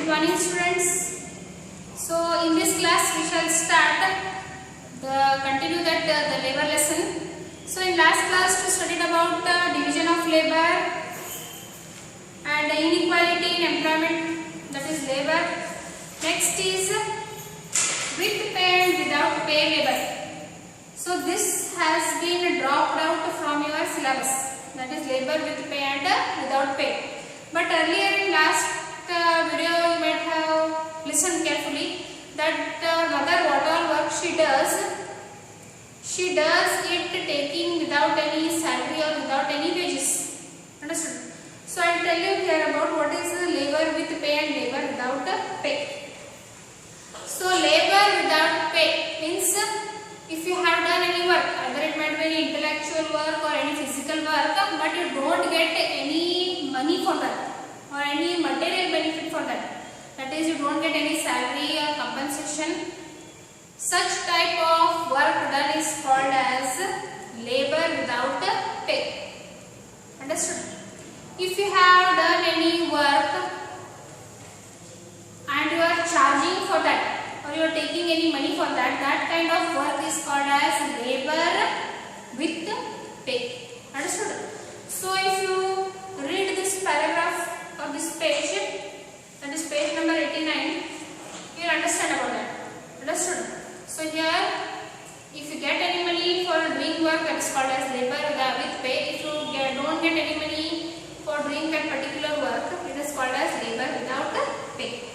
Good morning students. So in this class we shall continue the labor lesson. So in last class we studied about division of labor and inequality in employment, that is labor. Next is with pay and without pay labor. So this has been dropped out from your syllabus, that is labor with pay and without pay. But earlier in last video you might have listened carefully that mother what all work she does it taking without any salary or without any wages. Understood? So I will tell you here about what is labor with pay and labor without pay. So labor without pay means if you have done any work, either it might be any intellectual work or any physical work, but you don't get any money for that or any material benefit for that, that is you don't get any salary or compensation, such type of work done is called as labor without pay. Understood? If you have done any work and you are charging for that or you are taking any money for that, that kind of work is called as labor with pay. Understood? So if you read this paragraph or this page, that is page number 89, you will understand about that. Understood? So here, if you get any money for doing work, that is called as labor with pay. If you don't get any money for doing that particular work, it is called as labor without pay.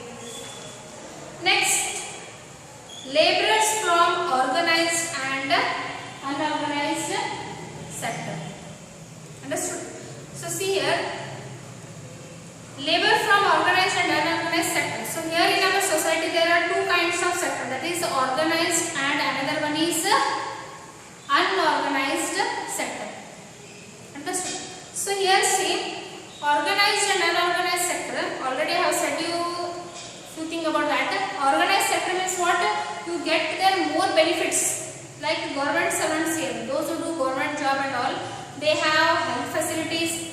Next, laborers from organized and unorganized sector. Understood? So see here, labor from organized and unorganized sector. So here in our society there are two kinds of sector, that is organized and another one is unorganized sector. Understood? So here see, organized and unorganized sector, already I have said you few things about that. Organized sector means what? You get there more benefits, like government servants here, those who do government job and all, they have health facilities,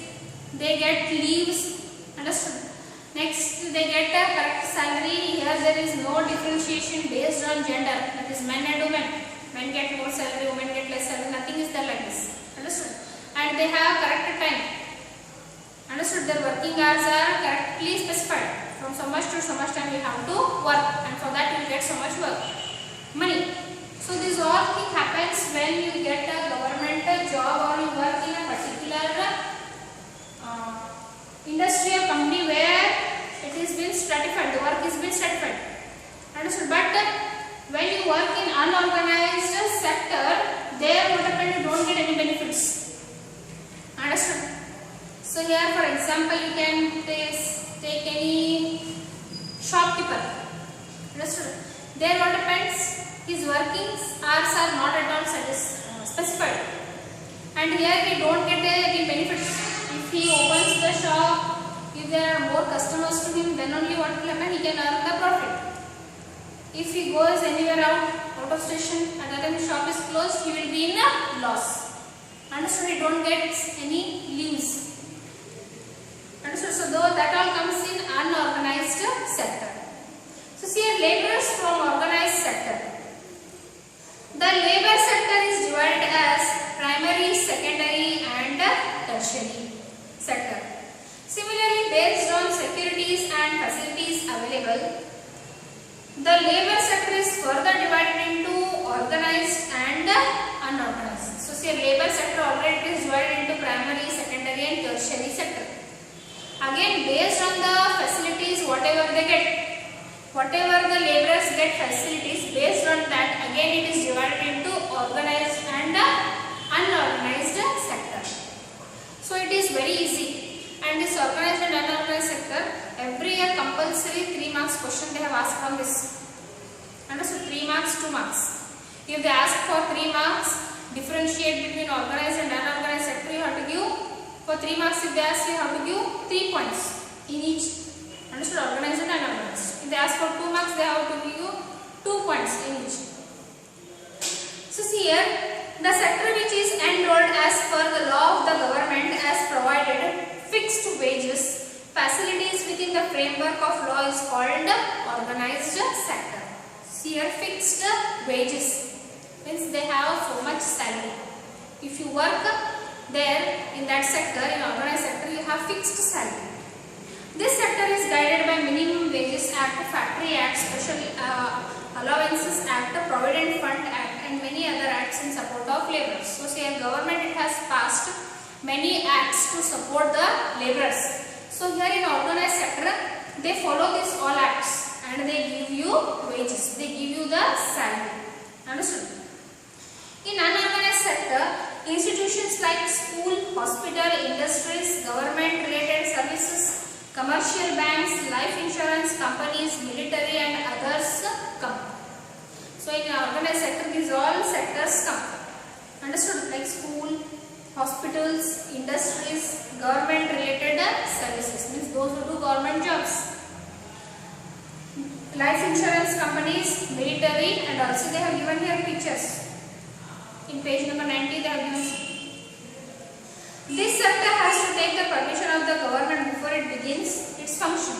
they get leaves. Understood? Next, they get a correct salary. Here there is no differentiation based on gender, that is men and women. Men get more salary, women get less salary, nothing is there like this. Understood? And they have correct time. Understood? Their working hours are correctly specified. From so much to so much time you have to work, and for that you will get so much work money. So this all thing happens when you get a government job or you work in a particular industry or company where it is been stratified, the work is been stratified. Understood? But when you work in unorganized sector, there what happens, you don't get any benefits. Understood? So here for example you can take any shopkeeper. Understood? There what happens, his working hours are not at all specified, and here he don't get any benefits. If he opens the shop, if there are more customers to him, then only what will happen, he can earn the profit. If he goes anywhere out of station, and then the shop is closed, he will be in a loss. Understood? He don't get any leaves. Understood? So though that all comes in unorganized sector. So see here, laborers from organized sector. The labor sector is divided as primary, secondary and tertiary sector. Similarly, based on securities and facilities available, the labor sector is further divided into organized and unorganized. So see, labor sector already is divided into primary, secondary and tertiary sector. Again, based on the facilities, whatever they get, whatever the laborers get facilities, based on that again it is divided into organized and unorganized sector. So it is very easy. And this organized and unorganized sector, every year compulsory 3 marks question they have asked from this. Understood? 3 marks, 2 marks. If they ask for 3 marks, differentiate between organized and unorganized sector, you have to give. For 3 marks, if they ask, you have to give 3 points in each. Understood? Organized and unorganized. If they ask for 2 marks, they have to give you 2 points in each. So see here, the sector which is enrolled as per the law of the government as provided fixed wages facilities within the framework of law is called organized sector. Here fixed wages means they have so much salary. If you work there in that sector, in organized sector, you have fixed salary. This sector is guided by Minimum Wages Act, Factory Act, Special Allowances Act, Provident Fund Act and many other acts in support of labourers. So here government it has passed many acts to support the labourers. So here in organized sector they follow these all acts and they give you wages, they give you the salary. Understood? In unorganized sector, institutions like school, hospital, industries, government related services, commercial banks, life insurance companies, military and others come. So in organized sector these all sectors come. Understood? Like school, hospitals, industries, government related services means those who do government jobs. Life insurance companies, military and also they have given here pictures. In page number 90 they have given. This sector has to take the permission of the government before it begins its function.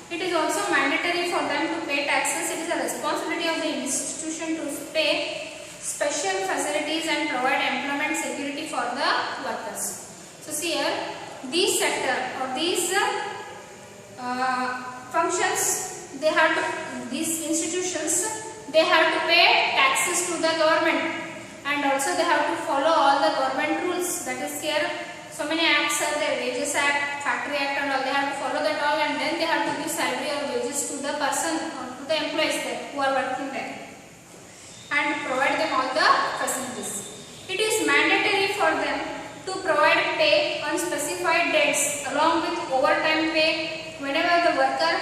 It is also mandatory for them to pay taxes. It is a responsibility of the institution to pay special facilities and provide employment security for the workers. So see here, these sector or these functions, they have to, these institutions, they have to pay taxes to the government and also they have to follow all the government rules. That is here, so many acts are there, Wages Act, Factory Act and all, they have to follow that all and then they have to give salary or wages to the person or to the employees there who are working there and provide them all the facilities. It is mandatory for them to provide pay on specified dates along with overtime pay whenever the workers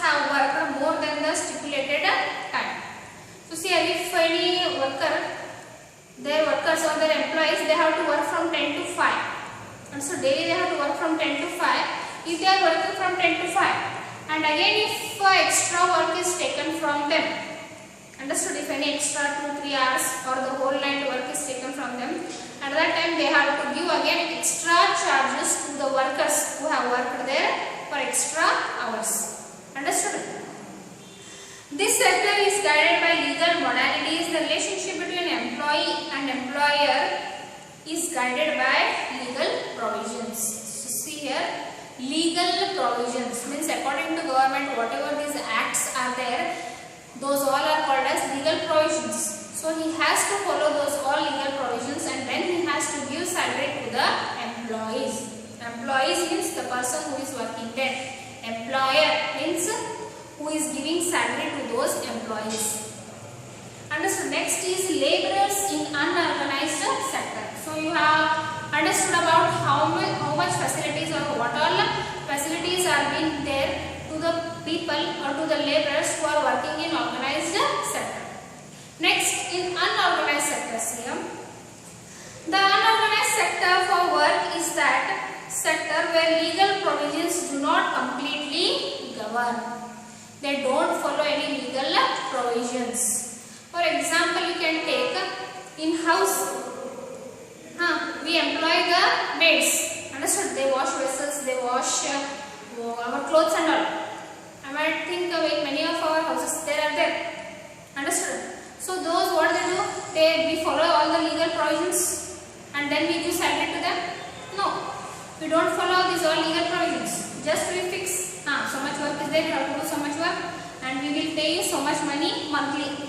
have worked more than the stipulated time. So see, if any worker, their workers or their employees, they have to work from 10 to 5 and so daily they have to work from 10 to 5. If they are working from 10 to 5 and again if extra work is taken from them, understood, if any extra 2-3 hours or the whole night work is taken from them, at that time they have to give again extra charges to the workers who have worked there for extra hours. Understood? This sector is guided by legal modalities. The relationship between employee and employer is guided by legal provisions. So see here, legal provisions means according to government whatever these acts are there, those all are called as legal provisions. So he has to follow those all legal provisions and then he has to give salary to the employees. Employees means the person who is working there. Employer means who is giving salary to those employees. Understood? Next is laborers in unorganized sector. So you have understood about how much facilities or what all facilities are being there to the people or to the laborers who are working in organized sector. Next, in unorganized sectors here, the unorganized sector for work is that sector where legal provisions do not completely govern. They don't follow any legal provisions. For example, you can take in house, we employ the maids. Understood? They wash vessels, they wash our clothes and all. I might think in many of our houses there are there. Understood? So those what they do, we follow all the legal provisions and then we give salary to them. No, we don't follow these all legal provisions. Just we fix, so much work is there, you have to do so much work and we will pay you so much money monthly.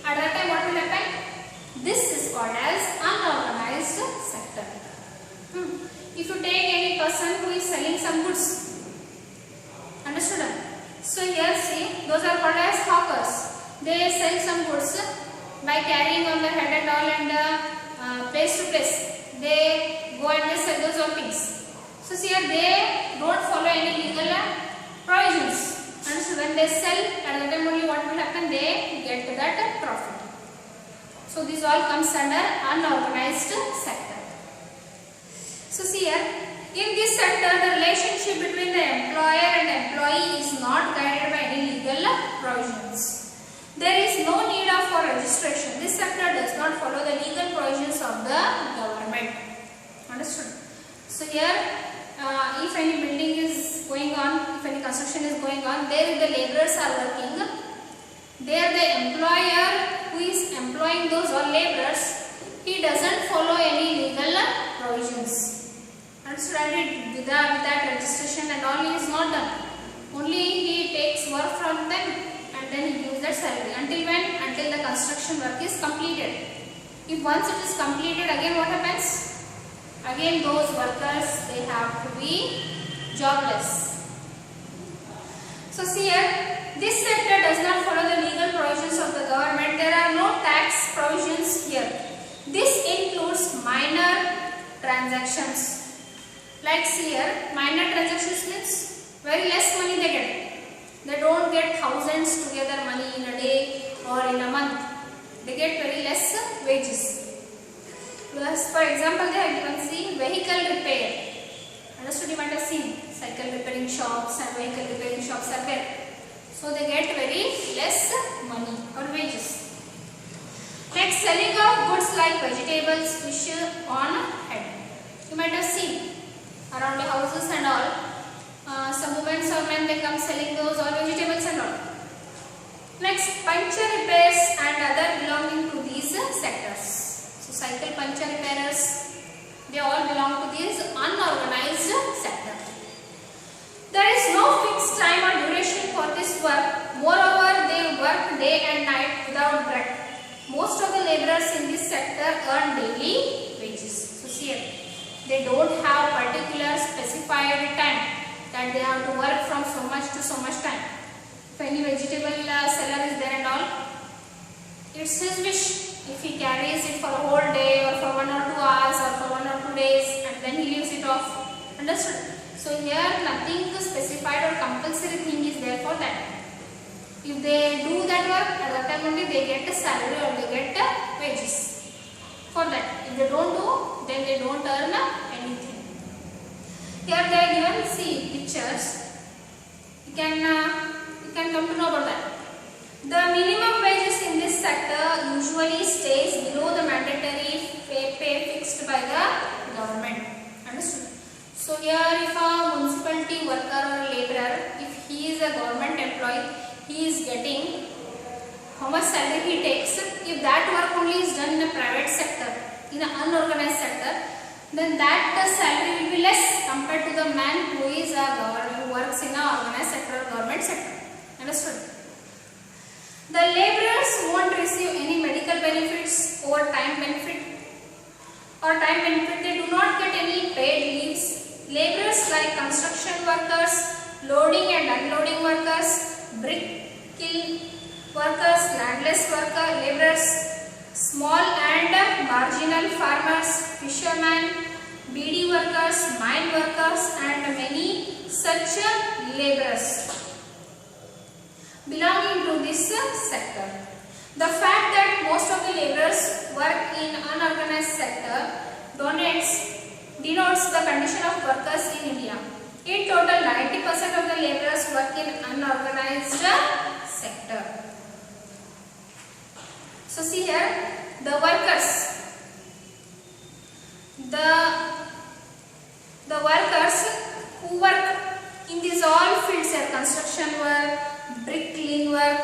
At that time what will happen? This is called as unorganized sector. If you take any person who is selling some goods, understood? So here see, those are called as hawkers. They sell some goods by carrying on their head and all and place to place. They go and they sell those all things. So see here they don't follow any legal provisions. And so when they sell, at the time only what will happen? They get that profit. So this all comes under unorganized sector. So see here, in this sector the relationship between the employer and employee is not guided by any legal provisions. There is no need for registration. This sector does not follow the legal provisions of the government. Understood? So here, if any building is construction is going on, there the laborers are working. There the employer who is employing those all laborers, he doesn't follow any legal provisions. Understood? With that registration and all he is not done. Only he takes work from them and then he gives their salary. Until when? Until the construction work is completed. If once it is completed, again what happens? Again those workers, they have to be jobless. So see here, this sector does not follow the legal provisions of the government. There are no tax provisions here. This includes minor transactions. Like see here, minor transactions means very less money they get. They don't get thousands together money in a day or in a month. They get very less wages. Plus, for example, they have given see vehicle repair. Understood? You might have seen cycle repairing shops and vehicle repairing shops are there. So they get very less money or wages. Next, selling of goods like vegetables, fish on head. You might have seen around the houses and all. Some women or men, they come selling those all vegetables and all. Next, puncture repairs and other belonging to these sectors. So cycle puncture repairers, they all belong to this unorganized sector. There is no fixed time or duration for this work. Moreover, they work day and night without break. Most of the laborers in this sector earn daily wages. So see here, they don't have particular specified time that they have to work from so much to so much time. If any vegetable seller is there and all, it's his wish. If he carries it for a whole day or for 1 or 2 hours or for 1 or 2 days and then he leaves it off. Understood? So here nothing specified or compulsory thing is there for that. If they do that work, at that time only they get a salary or they get wages for that. If they don't do, then they don't earn anything. Here they are given, see pictures. You can come to know about that. The minimum wages in this sector usually stays below the mandatory pay fixed by the government. Understood? So here if a municipality worker or laborer, if he is a government employee, he is getting how much salary he takes. If that work only is done in a private sector, in an unorganized sector, then that salary will be less compared to the man who works in an organized sector or government sector. Understood? The laborers won't receive any medical benefits or time benefit. They do not get any paid leaves. Laborers like construction workers, loading and unloading workers, brick kiln workers, landless laborers, small and marginal farmers, fishermen, beedi workers, mine workers and many such laborers belonging to this sector. The fact that most of the laborers work in unorganized sector denotes the condition of workers in India. In total, 90% of the laborers work in unorganized sector. So see here, the workers. The workers who work in these all fields are construction work, brick work,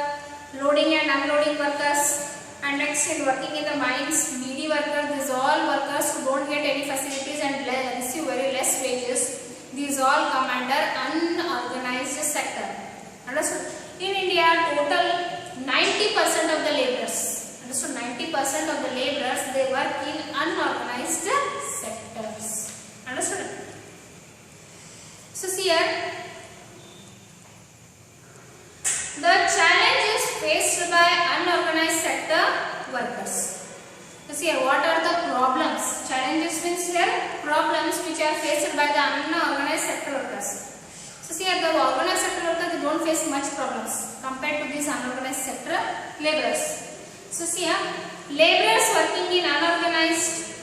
loading and unloading workers, and next in working in the mines, beedi workers. These all workers who don't get any facilities and receive very less wages. These all come under unorganized sector. Understood? In India, total 90% of the laborers. Understood? 90% of the laborers, they work in unorganized sectors. Understood? So see here, the challenges faced by unorganized sector workers. So see here, what are the problems? Challenges means here problems which are faced by the unorganized sector workers. So see here, the organized sector workers, they don't face much problems compared to these unorganized sector laborers. So see here, laborers working in unorganized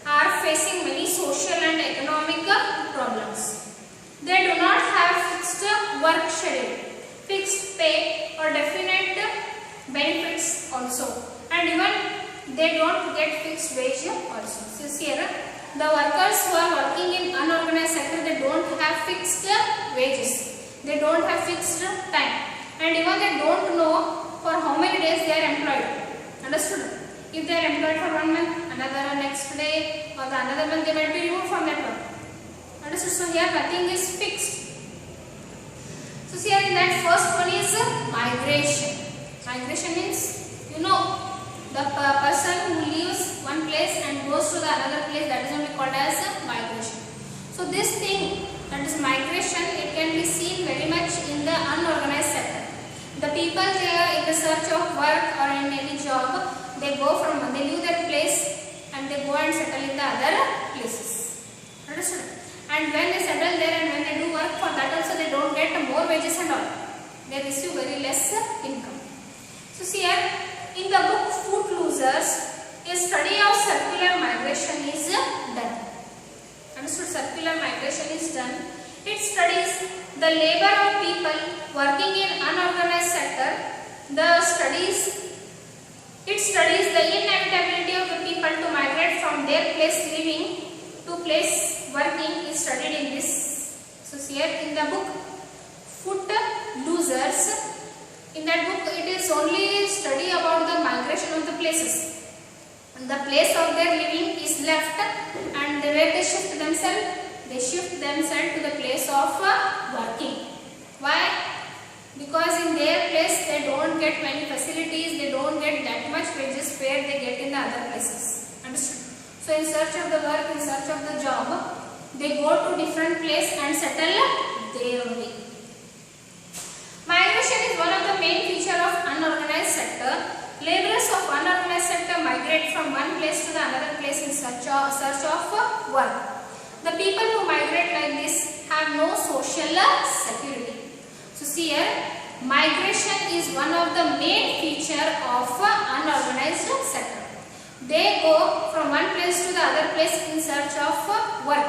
are facing many social and economic problems. They do not have fixed work schedule, fixed pay or definite benefits also, and even they don't get fixed wage also. So here, the workers who are working in unorganized sector, they don't have fixed wages. They don't have fixed time, and even they don't know for how many days they are employed. Understood? If they are employed for 1 month, another next day, or the another month they might be removed from that work. Understood? So here nothing is fixed. So see here in that first one is migration. Migration means, you know, the person who leaves one place and goes to the another place, that is only called as migration. So this thing, that is migration, it can be seen very much in the unorganized sector. The people there in the search of work or in any job, they leave their place and they go and settle in the other places. Understood? And when they settle there and when they do work, for that also they don't get more wages and all. They receive very less income. So see here, in the book Footlosers, a study of circular migration is done. Understood? Circular migration is done. It studies the labor of people working in unorganized sector. It studies the inevitability of the people to migrate from their place living to place working is studied in this. So here in the book Footlosers, in that book it is only study about the migration of the places. The place of their living is left, and where they shift themselves to the place of working. Why? Because in their place they don't get many facilities, they don't get that much wages where they get in the other places. Understood? So in search of the work, in search of the job, they go to different place and settle there only. Migration is one of the main feature of unorganized sector. Laborers of unorganized sector migrate from one place to the another place in search of work. The people who migrate like this have no social security. So see here, migration is one of the main feature of unorganized sector. They go from one place to the other place in search of work.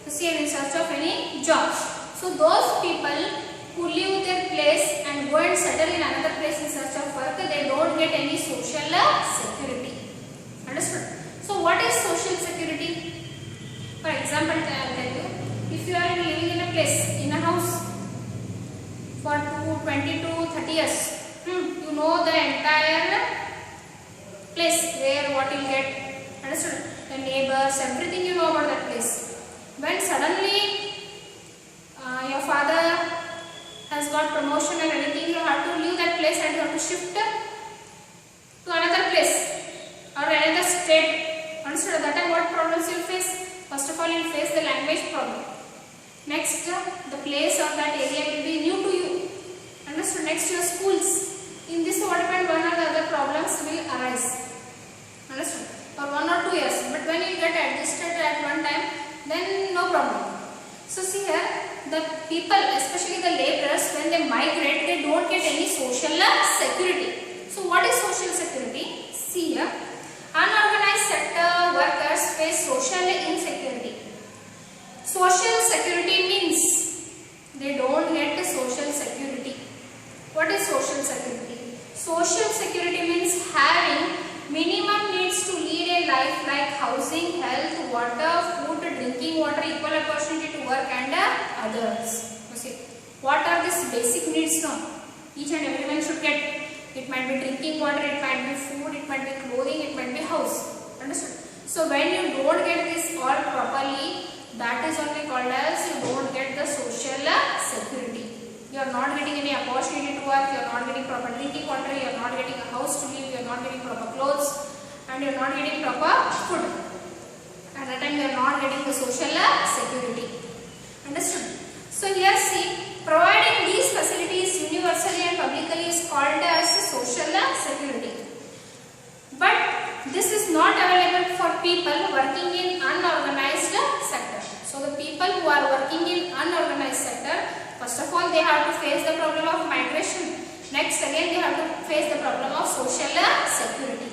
So see here, in search of any job. So those people who leave their place and go and settle in another place in search of work, they don't get any social security. Understood? So what is social security? For example, I will tell you, if you are living in a place, in a house for 20 to 30 years, you know the entire place, where what you will get. Understood? The neighbors, everything you know about that place. When suddenly your father has got promotion or anything, you have to leave that place and you have to shift to another place or another state. Understood? At that time what problems you will face? First of all, you will face the language problem. Next, the place of that area will be new to you. Understood? Next, your schools. In this what happened, one or the other problems will arise. Understood? For 1 or 2 years. But when you get adjusted at one time, then no problem. So see here, the people, especially the laborers, when they migrate, they don't get any social security. So what is social security? See here, unorganized sector workers face social insecurity. Social security means they don't get social security. What is social security? Social security means having minimum needs to lead a life like housing, health, water, food, drinking water, equal opportunity to work and others. See, what are these basic needs now? Each and everyone should get. It might be drinking water, it might be food, it might be clothing, it might be house. Understood? So when you don't get this all properly, that is only called as you don't get the social security. You are not getting any opportunity to work, you are not getting proper drinking water, you are not getting a house to live, you are not getting proper clothes, and you are not getting proper food. At that time you are not getting the social security. Understood? So here see, providing these facilities universally and publicly is called as social security. But this is not available for people working in unorganized sector. So the people who are working in unorganized sector, first of all they have to face the problem of migration. Next again they have to face the problem of social security.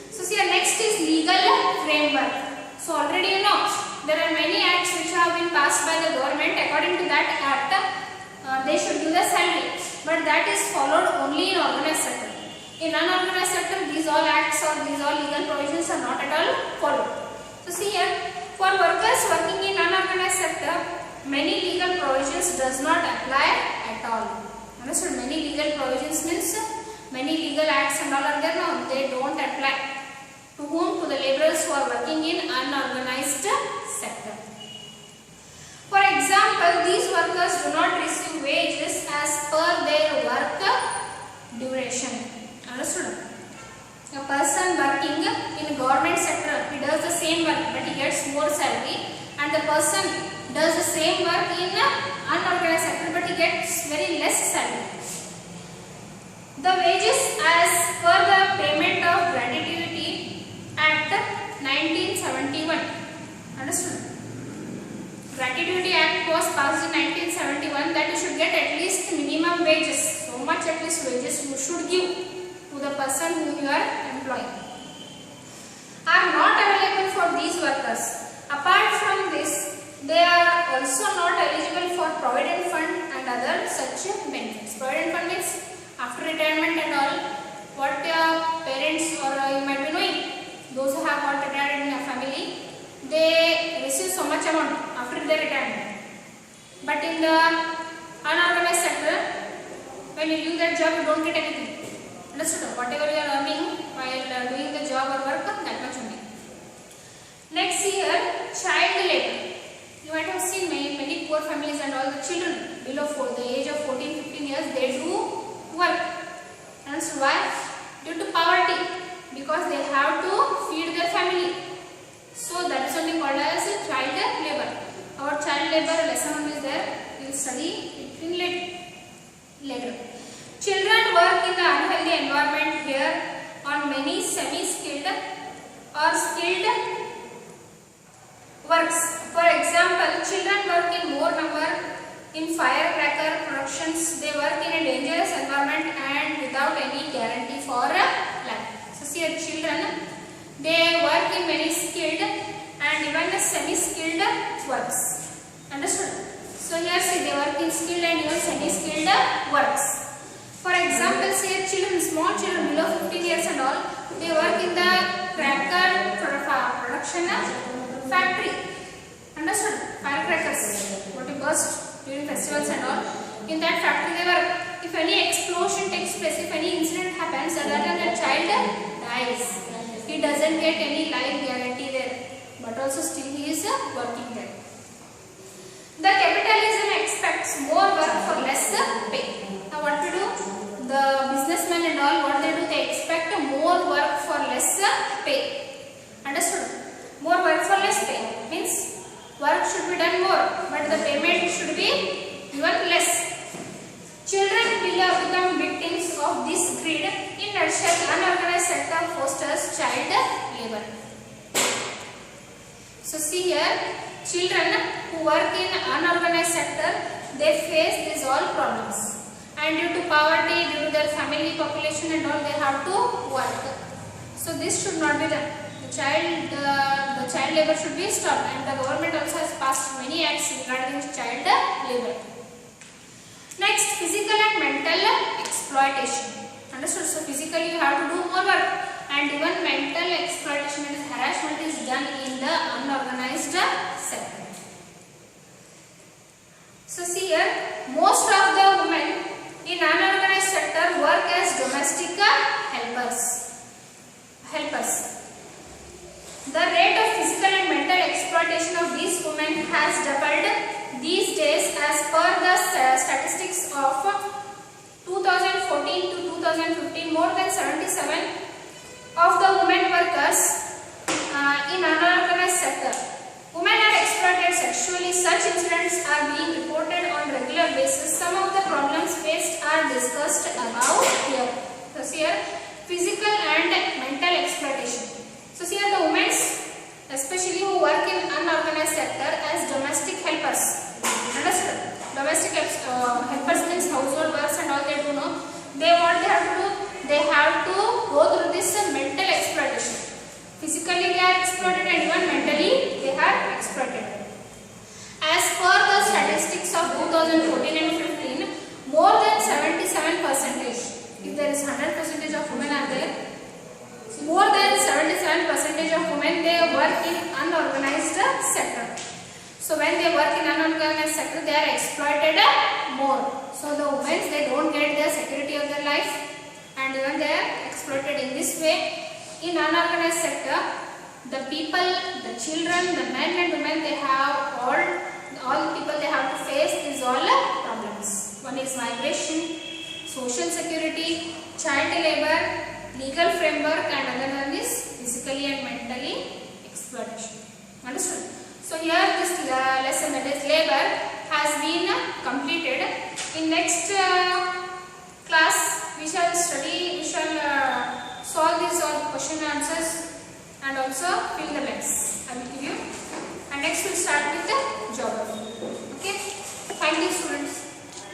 So see, next is legal framework. So already you know, there are many acts which have been passed by the government. According to that act, they should give the salary, but that is followed only in organized sector. In unorganized sector, these all acts or these all legal provisions are not at all followed. So see here, for workers working in unorganized sector, many legal provisions does not apply at all. Understood? Many legal provisions means many legal acts and all are there. No, they don't apply. To whom? To the laborers who are working in unorganized sector. For example, these workers do not receive wages as per their work duration. Understood? A person working in government sector, he does the same work but he gets more salary, and the person does the same work in unorganized sector but he gets very less salary. The wages as per the Payment of Gratuity Act 1971. Understood? Gratuity Act was passed in 1971 that you should get at least minimum wages. So much at least wages you should give to the person whom you are employing. Are not available for these workers. Apart from this, they are also not eligible for Provident Fund and other such benefits. Provident Fund means after retirement and all, what parents or you might be knowing, those who have got retired in a family, they receive so much amount after their retirement. But in the unorganized sector, when you leave that job, you don't get anything. Understood? Whatever you are earning while doing the job or work, that much only. Next here, child labor. You might have seen many poor families and all the children below the age of 14-15 years, they do work. And so why? Due to poverty, because they have to feed their family. So that is only called as child labor. Our child labor lesson is there. We will study it in later. Children work in the unhealthy environment here on many semi-skilled or skilled works. For example, children work in more number in firecracker productions. They work in a dangerous environment and without any guarantee for life. So see, children, they work in many skilled and even semi-skilled works. Understood? So here see, they work in skilled and even semi-skilled works. For example, say children, small children below 15 years and all, they work in the cracker production factory. Understood? Firecrackers, what you burst during festivals and all. In that factory they work. If any explosion takes place, if any incident happens, other than the child dies. He doesn't get any life guarantee there, but also still he is working there. The capitalism expects more work for less pay. Now what to do? The businessmen and all, what they do? They expect more work for less pay. Understood? More work for less pay means work should be done more, but the payment should be even less. Children will become victims of this greed. In nutshell, unorganized sector fosters child labor. So see here, children who work in unorganized sector, they face these all problems. And due to poverty, due to their family population and all, they have to work. So this should not be done. The child labor should be stopped, and the government also has passed many acts regarding child labor. Next, physical and mental exploitation. Understood? So physically you have to do more work, and even mental exploitation and harassment is done in the unorganized sector. So see here, most of the women in unorganized sector work as domestic helpers. The rate of physical and mental exploitation of these women has doubled these days as per the statistics of 2014 to 2015. More than 77 of the women workers in unorganized sector. Women are exploited sexually. Such incidents are being reported on regular basis. Some of the problems faced are discussed above here. So here, physical and mental exploitation. So here the women, especially who work in unorganized sector as domestic helpers. Understood? Domestic helpers means household works and all they do know. What they have to do? They have to go through this mental exploitation. Physically they are exploited and even mentally they are exploited. As per the statistics of 2014 and 15, more than 77%, if there is 100% of women are there, more than 77% of women they work in unorganized sector. So So when they work in unorganized sector, they are exploited more. So the women, they don't get the security of their life, and even they are exploited in this way. In unorganized sector, the people, the children, the men and women, they have all the people they have to face is all problems. One is migration, social security, child labor, legal framework, and another one is physically and mentally exploitation. Understood? So here this lesson, that is labor, has been completed. In next class we shall study, we shall solve these all question answers and also fill the blanks. I will give you, and next we will start with the geography. Okay, thank you students.